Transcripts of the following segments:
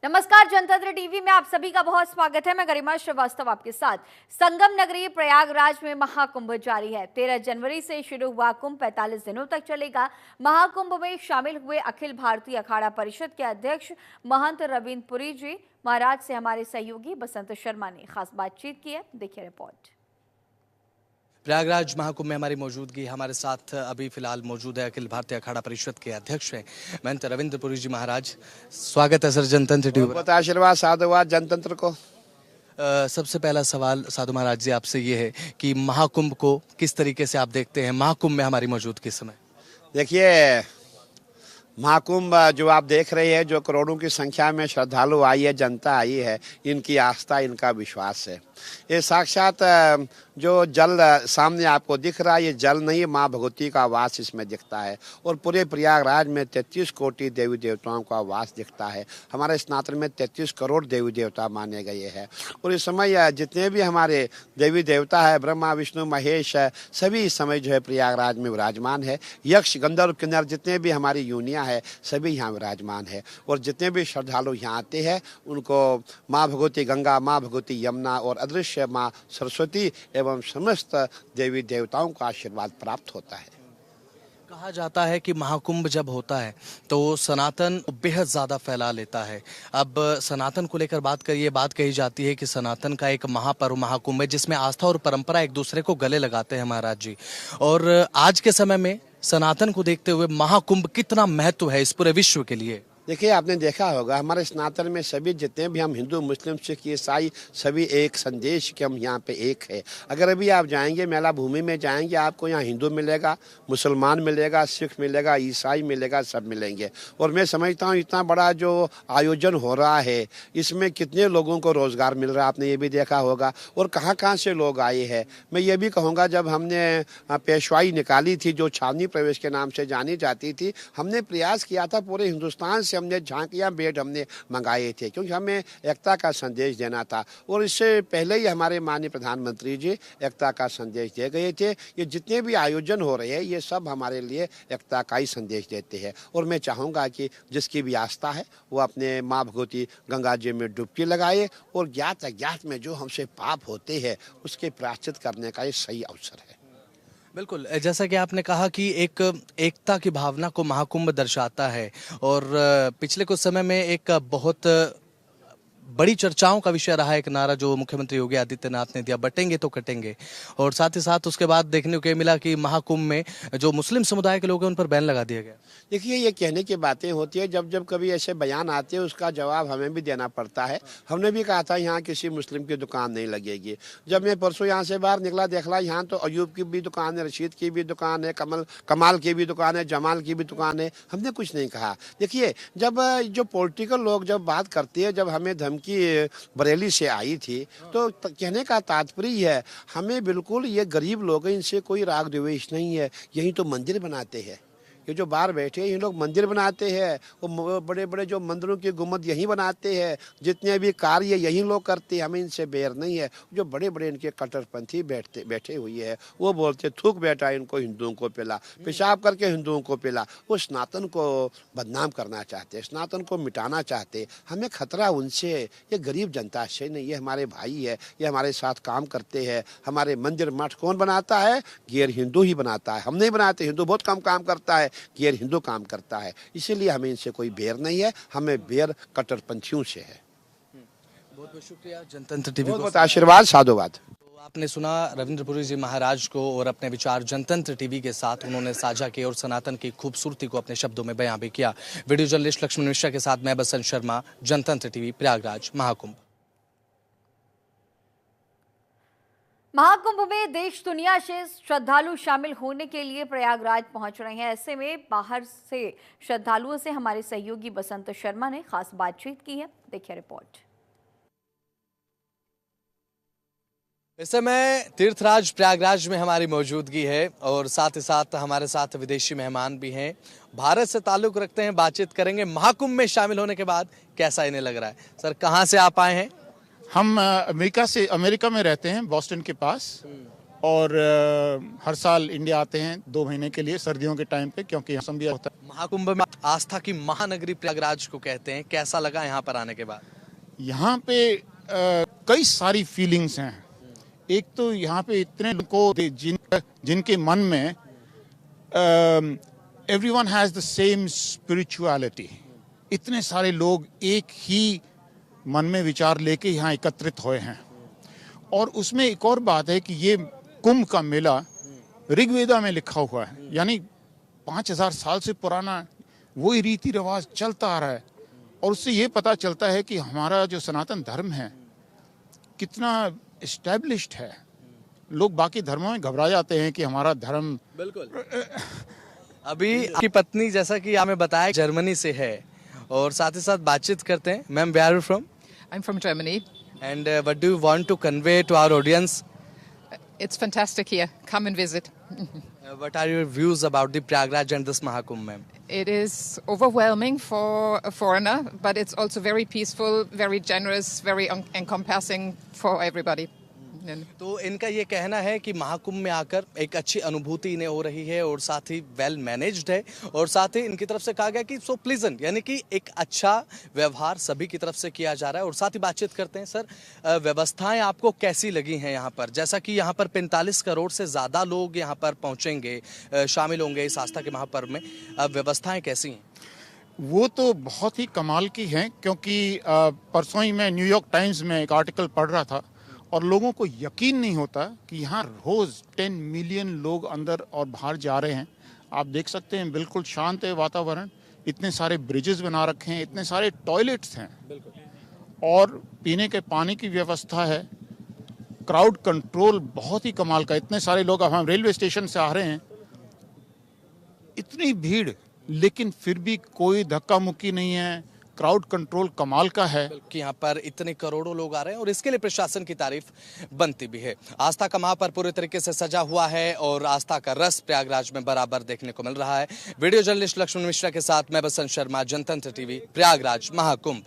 नमस्कार, जनतंत्र टीवी में आप सभी का बहुत स्वागत है। मैं गरिमा श्रीवास्तव आपके साथ। संगम नगरी प्रयागराज में महाकुंभ जारी है। 13 जनवरी से शुरू हुआ कुंभ 45 दिनों तक चलेगा। महाकुंभ में शामिल हुए अखिल भारतीय अखाड़ा परिषद के अध्यक्ष महंत रविंद्र पुरी जी महाराज से हमारे सहयोगी बसंत शर्मा ने खास बातचीत की है। देखिए रिपोर्ट। प्रयागराज महाकुंभ में हमारी मौजूदगी, हमारे साथ अभी फिलहाल मौजूद है अखिल भारतीय अखाड़ा परिषद के अध्यक्ष हैं महंत रविंद्र पुरी जी महाराज। स्वागत है सर जनतंत्र टीवी। बहुत आशीर्वाद साधुवाद जनतंत्र को। सबसे पहला सवाल साधु महाराज जी आपसे ये है कि महाकुंभ को किस तरीके से आप देखते हैं महाकुंभ में हमारी मौजूदगी समय? देखिए, महाकुंभ जो आप देख रहे हैं, जो करोड़ों की संख्या में श्रद्धालु आई है, जनता आई है, इनकी आस्था, इनका विश्वास है। ये साक्षात जो जल सामने आपको दिख रहा है, ये जल नहीं, माँ भगवती का वास इसमें दिखता है। और पूरे प्रयागराज में 33 कोटि देवी देवताओं का वास दिखता है। हमारे स्नातन में 33 करोड़ देवी देवता माने गए हैं। और इस समय जितने भी हमारे देवी देवता है, ब्रह्मा विष्णु महेश, सभी इस समय जो है प्रयागराज में विराजमान है। यक्ष गंधर्व किन्नर जितने भी हमारी यूनियाँ है, सभी यहाँ विराजमान है। और जितने भी श्रद्धालु यहाँ आते हैं, उनको माँ भगवती गंगा, माँ भगवती यमुना और अदृश्य माँ सरस्वती एवं समस्त देवी देवताओं का आशीर्वाद प्राप्त होता है। कहा जाता है कि महाकुंभ जब होता है तो सनातन बेहद ज़्यादा फैला लेता है। अब सनातन को लेकर बात करिए, बात कही जाती है कि सनातन का एक महापर्व महाकुंभ है जिसमें आस्था और परंपरा एक दूसरे को गले लगाते हैं महाराज जी। और आज के समय में सनातन को देखते हुए महाकुंभ कितना महत्व है इस पूरे विश्व के लिए? देखिए, आपने देखा होगा हमारे स्नातन में सभी जितने भी हम हिंदू मुस्लिम सिख ईसाई सभी एक संदेश के हम यहाँ पे एक है। अगर अभी आप जाएंगे मेला भूमि में जाएंगे, आपको यहाँ हिंदू मिलेगा, मुसलमान मिलेगा, सिख मिलेगा, ईसाई मिलेगा, सब मिलेंगे। और मैं समझता हूँ इतना बड़ा जो आयोजन हो रहा है, इसमें कितने लोगों को रोजगार मिल रहा है, आपने ये भी देखा होगा। और कहाँ कहाँ से लोग आए हैं। मैं ये भी कहूँगा, जब हमने पेशवाई निकाली थी जो छावनी प्रवेश के नाम से जानी जाती थी, हमने प्रयास किया था पूरे हिंदुस्तान से हमने झांकियां बेड हमने मंगाए थे, क्योंकि हमें एकता का संदेश देना था। और इससे पहले ही हमारे माननीय प्रधानमंत्री जी एकता का संदेश दे गए थे। ये जितने भी आयोजन हो रहे हैं, ये सब हमारे लिए एकता का ही संदेश देते हैं। और मैं चाहूँगा कि जिसकी भी आस्था है वो अपने माँ भगवती गंगा जी में डुबकी लगाए और ज्ञात अज्ञात में जो हमसे पाप होते हैं उसके प्रायश्चित करने का ये सही अवसर है। बिल्कुल, जैसा कि आपने कहा कि एक एकता की भावना को महाकुंभ दर्शाता है। और पिछले कुछ समय में एक बहुत बड़ी चर्चाओं का विषय रहा एक नारा जो मुख्यमंत्री योगी आदित्यनाथ ने दिया, बटेंगे तो कटेंगे। और साथ ही साथ उसके बाद देखने को मिला कि महाकुंभ में जो मुस्लिम समुदाय के लोग हैं उन पर बैन लगा दिया गया। देखिए, ये कहने की बातें होती है, जब जब कभी ऐसे बयान आते हैं उसका जवाब हमें भी देना पड़ता है। हमने भी कहा था यहाँ किसी मुस्लिम की दुकान नहीं लगेगी। जब मैं परसों यहाँ से बाहर निकला, देखला यहाँ तो अयूब की भी दुकान है, रशीद की भी दुकान है, कमाल की भी दुकान है, जमाल की भी दुकान है। हमने कुछ नहीं कहा। देखिए, जब जो पॉलिटिकल लोग जब बात करते हैं, जब हमें धमकी बरेली से आई थी, तो कहने का तात्पर्य है हमें बिल्कुल, ये गरीब लोग हैं, इनसे कोई राग द्वेष नहीं है। यही तो मंदिर बनाते हैं, ये जो बाहर बैठे हैं ये लोग मंदिर बनाते हैं। वो बड़े बड़े जो मंदिरों की गुम्बद यहीं बनाते हैं, जितने भी कार्य यहीं लोग करते हैं। हमें इनसे बैर नहीं है। जो बड़े बड़े इनके कट्टरपंथी बैठे हुए हैं, वो बोलते थूक बैठा इनको हिंदुओं को पिला, पेशाब करके हिंदुओं को पिला। वो सनातन को बदनाम करना चाहते, सनातन को मिटाना चाहते। हमें खतरा उनसे है, ये गरीब जनता से नहीं। ये हमारे भाई है, ये हमारे साथ काम करते हैं। हमारे मंदिर मठ कौन बनाता है? गैर हिंदू ही बनाता है, हम नहीं बनाते। हिंदू बहुत कम काम करता है, गैर हिंदू काम करता है। इसीलिए हमें इनसे कोई बैर नहीं है, हमें बैर कट्टरपंथियों से है। बहुत बहुत शुक्रिया जनतंत्र टीवी को, बहुत आशीर्वाद साधुवाद। तो आपने सुना रविंद्र पुरी जी महाराज को और अपने विचार जनतंत्र टीवी के साथ उन्होंने साझा किए और सनातन की खूबसूरती को अपने शब्दों में बयां भी किया। वीडियो जर्नलिस्ट लक्ष्मण मिश्रा के साथ मैं बसंत शर्मा, जनतंत्र टीवी, प्रयागराज महाकुंभ। महाकुंभ में देश दुनिया से श्रद्धालु शामिल होने के लिए प्रयागराज पहुंच रहे हैं। ऐसे में बाहर से श्रद्धालुओं से हमारे सहयोगी बसंत शर्मा ने खास बातचीत की है। देखिए रिपोर्ट। इस समय तीर्थराज प्रयागराज में हमारी मौजूदगी है और साथ ही साथ हमारे साथ विदेशी मेहमान भी हैं, भारत से ताल्लुक रखते हैं। बातचीत करेंगे महाकुंभ में शामिल होने के बाद कैसा इन्हें लग रहा है। सर, कहाँ से आप आए हैं? हम अमेरिका में रहते हैं, बॉस्टन के पास। और हर साल इंडिया आते हैं 2 महीने के लिए सर्दियों के टाइम पे, क्योंकि मौसम भी होता है। महाकुंभ में आस्था की महानगरी प्रयागराज को कहते हैं, कैसा लगा यहाँ पर आने के बाद? यहाँ पे कई सारी फीलिंग्स हैं। एक तो यहाँ पे इतने लोगों को जिनके मन में everyone has the same spirituality. इतने सारे लोग एक ही मन में विचार लेके यहाँ एकत्रित हुए हैं। और उसमें एक और बात है कि ये कुंभ का मेला ऋग्वेदा में लिखा हुआ है, यानी 5000 साल से पुराना वही रीति रिवाज चलता आ रहा है। और उससे ये पता चलता है कि हमारा जो सनातन धर्म है कितना एस्टेब्लिश्ड है। लोग बाकी धर्मों में घबरा जाते हैं कि हमारा धर्म। बिल्कुल। अभी आपकी पत्नी, जैसा कि हमें बताया, जर्मनी से है और साथ ही साथ बातचीत करते हैं। Ma'am, where are you from? I'm from Germany. And what do you want to convey to our audience? It's fantastic here. Come and visit. What are your views about the Prayagraj and this Mahakumbh, ma'am? It is overwhelming for a foreigner, but it's also very peaceful, very generous, very encompassing for everybody. तो इनका ये कहना है कि महाकुंभ में आकर एक अच्छी अनुभूति इन्हें हो रही है और साथ ही वेल मैनेज्ड है, और साथ ही इनकी तरफ से कहा गया कि सो प्लीजेंट, यानी कि एक अच्छा व्यवहार सभी की तरफ से किया जा रहा है। और साथ ही बातचीत करते हैं। सर, व्यवस्थाएं आपको कैसी लगी हैं यहाँ पर? जैसा कि यहाँ पर 45 करोड़ से ज़्यादा लोग यहाँ पर पहुँचेंगे, शामिल होंगे इस आस्था के महापर्व में, व्यवस्थाएं कैसी हैं? वो तो बहुत ही कमाल की हैं, क्योंकि परसों ही मैं न्यूयॉर्क टाइम्स में एक आर्टिकल पढ़ रहा था और लोगों को यकीन नहीं होता कि यहाँ रोज 10 मिलियन लोग अंदर और बाहर जा रहे हैं। आप देख सकते हैं, बिल्कुल शांत है वातावरण, इतने सारे ब्रिजेस बना रखे हैं, इतने सारे टॉयलेट्स हैं और पीने के पानी की व्यवस्था है। क्राउड कंट्रोल बहुत ही कमाल का। इतने सारे लोग, अब हम रेलवे स्टेशन से आ रहे हैं, इतनी भीड़, लेकिन फिर भी कोई धक्का मुक्की नहीं है। क्राउड कंट्रोल कमाल का है कि यहाँ पर इतने करोड़ों लोग आ रहे हैं और इसके लिए प्रशासन की तारीफ बनती भी है। आस्था का महापर्व पूरे तरीके से सजा हुआ है और आस्था का रस प्रयागराज में बराबर देखने को मिल रहा है। वीडियो जर्नलिस्ट लक्ष्मण मिश्रा के साथ मैं बसंत शर्मा, जनतंत्र टीवी, प्रयागराज महाकुंभ।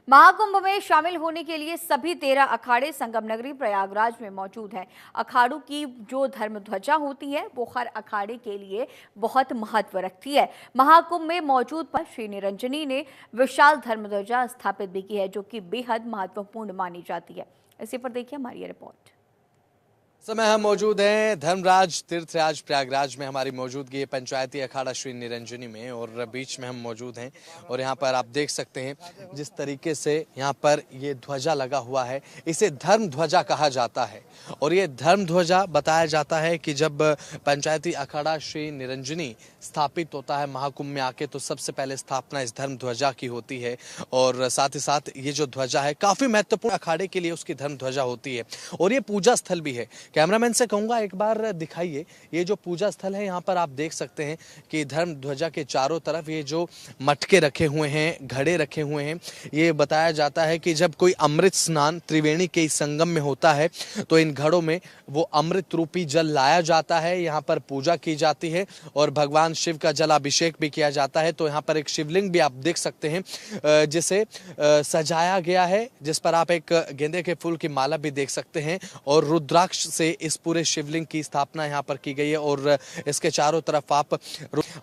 महाकुंभ में शामिल होने के लिए सभी 13 अखाड़े संगम नगरी प्रयागराज में मौजूद हैं। अखाड़ों की जो धर्म ध्वजा होती है वो हर अखाड़े के लिए बहुत महत्व रखती है। महाकुंभ में मौजूद पर श्री निरंजनी ने विशाल धर्म ध्वजा स्थापित भी की है, जो कि बेहद महत्वपूर्ण मानी जाती है। इसी पर देखिए हमारी रिपोर्ट। समय हम मौजूद हैं धर्मराज तीर्थराज प्रयागराज में। हमारी मौजूदगी है पंचायती अखाड़ा श्री निरंजनी में और बीच में हम मौजूद हैं। और यहाँ पर आप देख सकते हैं जिस तरीके से यहाँ पर ये ध्वजा लगा हुआ है, इसे धर्म ध्वजा कहा जाता है। और ये धर्म ध्वजा बताया जाता है कि जब पंचायती अखाड़ा श्री निरंजनी स्थापित होता है महाकुंभ में आके, तो सबसे पहले स्थापना इस धर्म ध्वजा की होती है। और साथ ही साथ ये जो ध्वजा है काफ़ी महत्वपूर्ण अखाड़े के लिए उसकी धर्म ध्वजा होती है और ये पूजा स्थल भी है। कैमरामैन से कहूँगा एक बार दिखाइए, ये जो पूजा स्थल है यहाँ पर आप देख सकते हैं कि धर्म ध्वजा के चारों तरफ ये जो मटके रखे हुए हैं, घड़े रखे हुए हैं। ये बताया जाता है कि जब कोई अमृत स्नान त्रिवेणी के इस संगम में होता है तो इन घड़ों में वो अमृत रूपी जल लाया जाता है, यहाँ पर पूजा की जाती है और भगवान शिव का जलाभिषेक भी किया जाता है। तो यहाँ पर एक शिवलिंग भी आप देख सकते हैं जिसे सजाया गया है, जिस पर आप एक गेंदे के फूल की माला भी देख सकते हैं और रुद्राक्ष से इस पूरे शिवलिंग की स्थापना यहाँ पर की गई है। और इसके चारों तरफ आप,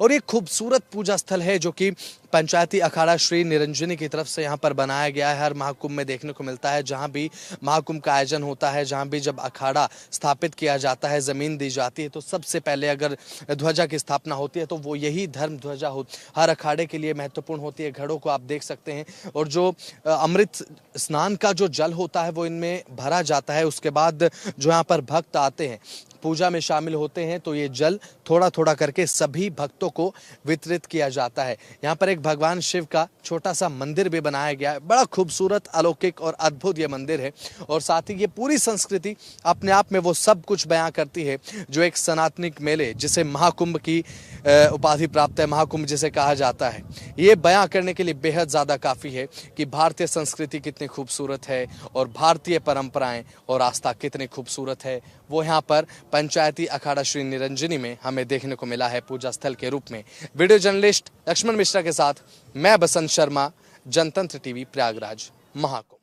और ये खूबसूरत पूजा स्थल है जो कि पंचायती अखाड़ा श्री निरंजनी की तरफ से यहाँ पर बनाया गया है। हर महाकुंभ में देखने को मिलता है, जहाँ भी महाकुंभ का आयोजन होता है, जहाँ भी जब अखाड़ा स्थापित किया जाता है, जमीन दी जाती है, तो सबसे पहले अगर ध्वजा की स्थापना होती है तो वो यही धर्म ध्वजा हर अखाड़े के लिए महत्वपूर्ण होती है। घड़ों को आप देख सकते हैं और जो अमृत स्नान का जो जल होता है वो इनमें भरा जाता है। उसके बाद जो यहाँ पर भक्त आते हैं, पूजा में शामिल होते हैं, तो ये जल थोड़ा थोड़ा करके सभी भक्तों को वितरित किया जाता है। यहाँ पर एक भगवान शिव का छोटा सा मंदिर भी बनाया गया है। बड़ा खूबसूरत, अलौकिक और अद्भुत ये मंदिर है। और साथ ही ये पूरी संस्कृति अपने आप में वो सब कुछ बयां करती है जो एक सनातनिक मेले, जिसे महाकुंभ की उपाधि प्राप्त है, महाकुंभ जिसे कहा जाता है, ये बयां करने के लिए बेहद ज़्यादा काफ़ी है कि भारतीय संस्कृति कितनी खूबसूरत है और भारतीय परंपराएं और आस्था कितनी खूबसूरत है। वो यहाँ पर पंचायती अखाड़ा श्री निरंजनी में हमें देखने को मिला है पूजा स्थल के रूप में। वीडियो जर्नलिस्ट लक्ष्मण मिश्रा के साथ मैं बसंत शर्मा, जनतंत्र टीवी, प्रयागराज महाकुंभ।